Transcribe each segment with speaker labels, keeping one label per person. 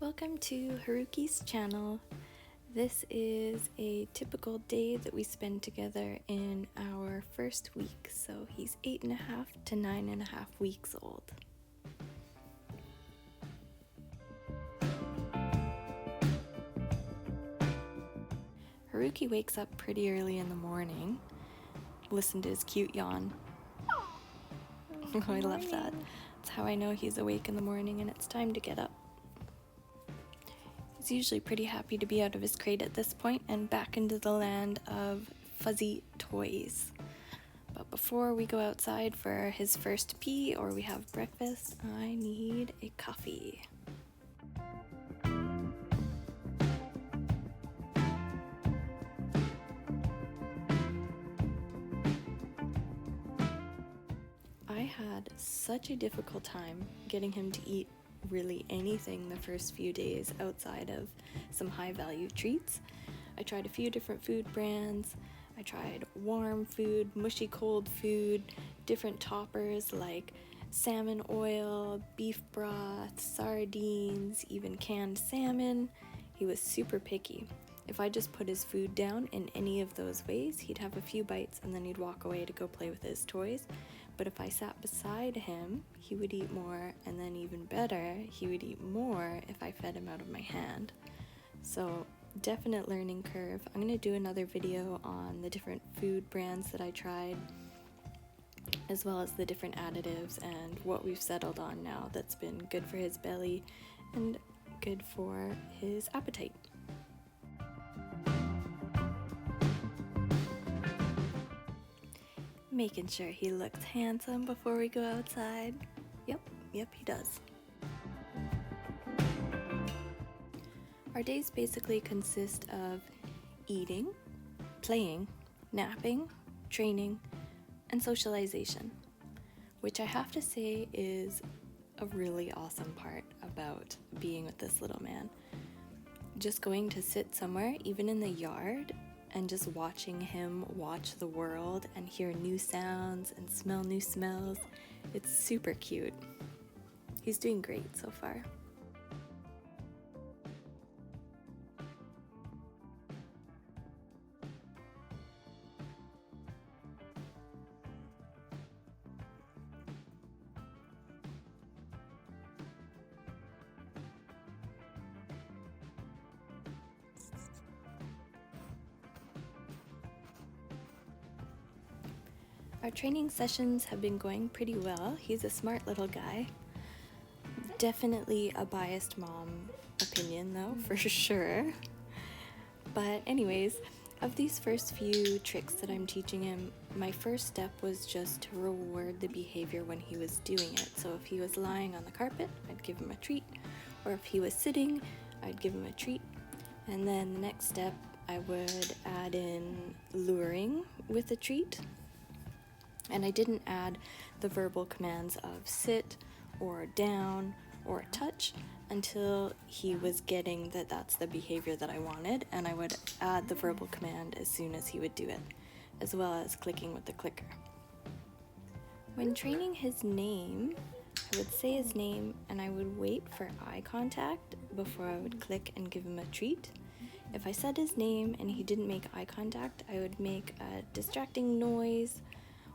Speaker 1: Welcome to Haruki's channel. This is a typical day that we spend together in our first week. So he's 8.5 to 9.5 weeks old. Haruki wakes up pretty early in the morning. Listen to his cute yawn. Oh, I love that. That's how I know he's awake in the morning and it's time to get up. He's usually pretty happy to be out of his crate at this point and back into the land of fuzzy toys. But before we go outside for his first pee or we have breakfast, I need a coffee. I had such a difficult time getting him to eat really anything the first few days outside of some high value treats. I tried a few different food brands. I tried warm food, mushy cold food, different toppers like salmon oil, beef broth, sardines, even canned salmon. He was super picky. If I just put his food down in any of those ways, he'd have a few bites and then he'd walk away to go play with his toys. But if I sat beside him, he would eat more, and then even better, he would eat more if I fed him out of my hand. So, definite learning curve. I'm going to do another video on the different food brands that I tried, as well as the different additives and what we've settled on now that's been good for his belly and good for his appetite. Making sure he looks handsome before we go outside. Yep, he does. Our days basically consist of eating, playing, napping, training, and socialization, which I have to say is a really awesome part about being with this little man. Just going to sit somewhere, even in the yard, and just watching him watch the world and hear new sounds and smell new smells. It's super cute. He's doing great so far. Our training sessions have been going pretty well. He's a smart little guy. Definitely a biased mom opinion though, for sure. But anyways, of these first few tricks that I'm teaching him, my first step was just to reward the behavior when he was doing it. So if he was lying on the carpet, I'd give him a treat. Or if he was sitting, I'd give him a treat. And then the next step, I would add in luring with a treat. And I didn't add the verbal commands of sit or down or touch until he was getting that that's the behavior that I wanted, and I would add the verbal command as soon as he would do it, as well as clicking with the clicker. When training his name, I would say his name and I would wait for eye contact before I would click and give him a treat. If I said his name and he didn't make eye contact, I would make a distracting noise,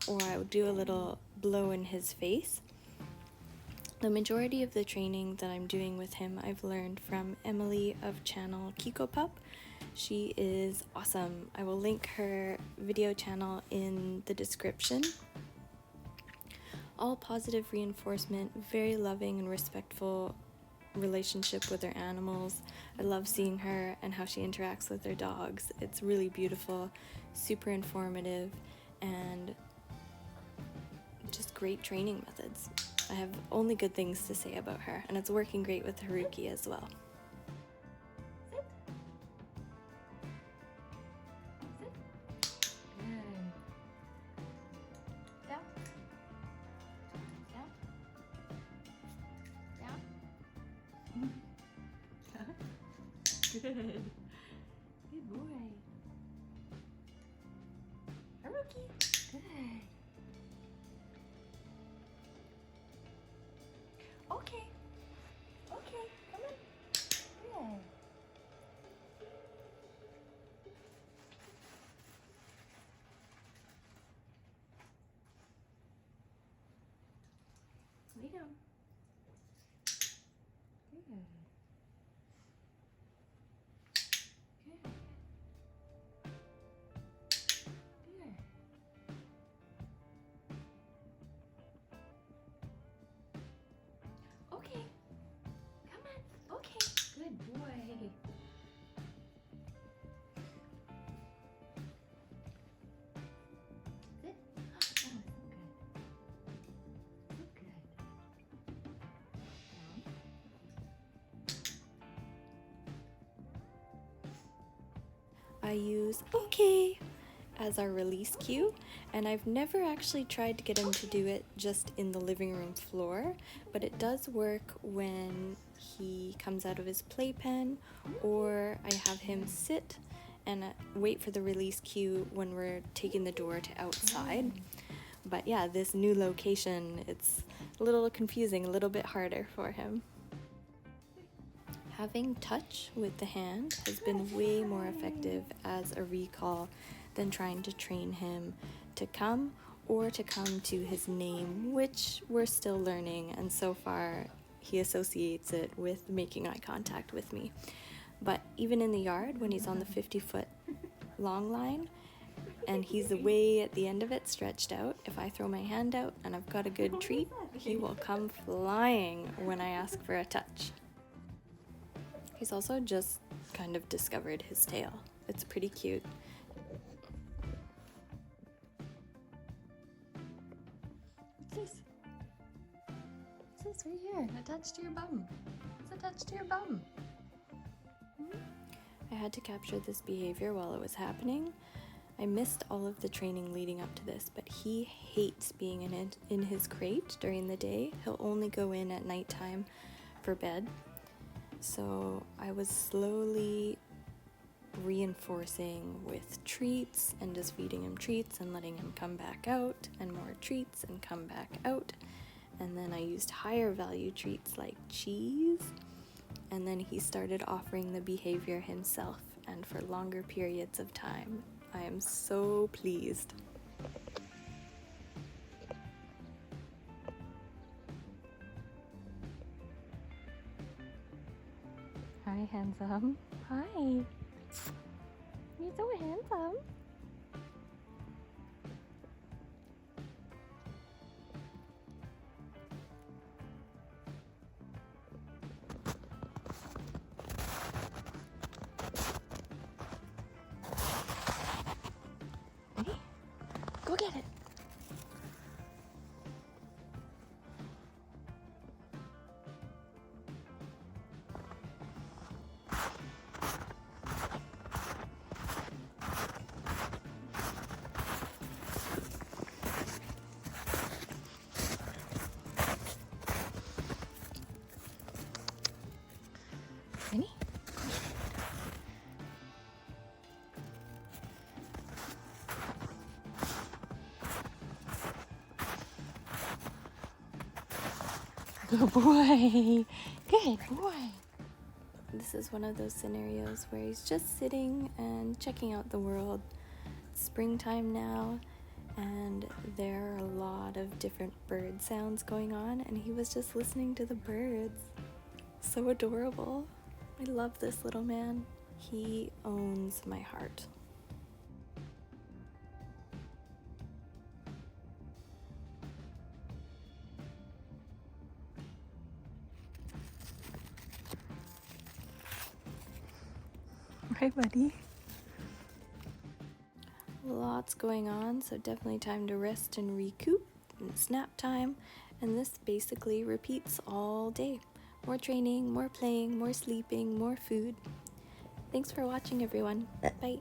Speaker 1: or I would do a little blow in his face. The majority of the training that I'm doing with him I've learned from Emily of channel Kikopup. She is awesome. I will link her video channel in the description. All positive reinforcement, very loving and respectful relationship with her animals. I love seeing her and how she interacts with her dogs. It's really beautiful, super informative, and just great training methods. I have only good things to say about her, and it's working great with Haruki as well.
Speaker 2: Sit. Sit. Good. Down. Down. Down. Good. Good boy. Haruki. Good. Okay, come on.
Speaker 1: I use okay as our release cue, and I've never actually tried to get him to do it just in the living room floor, but it does work when he comes out of his playpen, or I have him sit and wait for the release cue when we're taking the door to outside. But yeah, this new location, it's a little confusing, a little bit harder for him. Having touch with the hand has been way more effective as a recall than trying to train him to come or to come to his name, which we're still learning, and so far he associates it with making eye contact with me. But even in the yard, when he's on the 50-foot long line and he's away at the end of it stretched out, if I throw my hand out and I've got a good treat, he will come flying when I ask for a touch. He's also just kind of discovered his tail. It's pretty cute.
Speaker 2: What's this? What's this right here? Attached to your bum. It's attached to your bum.
Speaker 1: I had to capture this behavior while it was happening. I missed all of the training leading up to this, but he hates being in his crate during the day. He'll only go in at nighttime for bed. So I was slowly reinforcing with treats and just feeding him treats and letting him come back out, and more treats and come back out. And then I used higher value treats like cheese, and then he started offering the behavior himself and for longer periods of time. I am so pleased.
Speaker 2: Hi, handsome. Hi. You're so handsome. Ready? Go get it. Ready? Good boy. Good boy.
Speaker 1: This is one of those scenarios where he's just sitting and checking out the world. It's springtime now, and there are a lot of different bird sounds going on, and he was just listening to the birds. So adorable. I love this little man. He owns my heart.
Speaker 2: Right, buddy?
Speaker 1: Lots going on, so definitely time to rest and recoup, and it's nap time, and this basically repeats all day. More training, more playing, more sleeping, more food. Thanks for watching, everyone. Bye.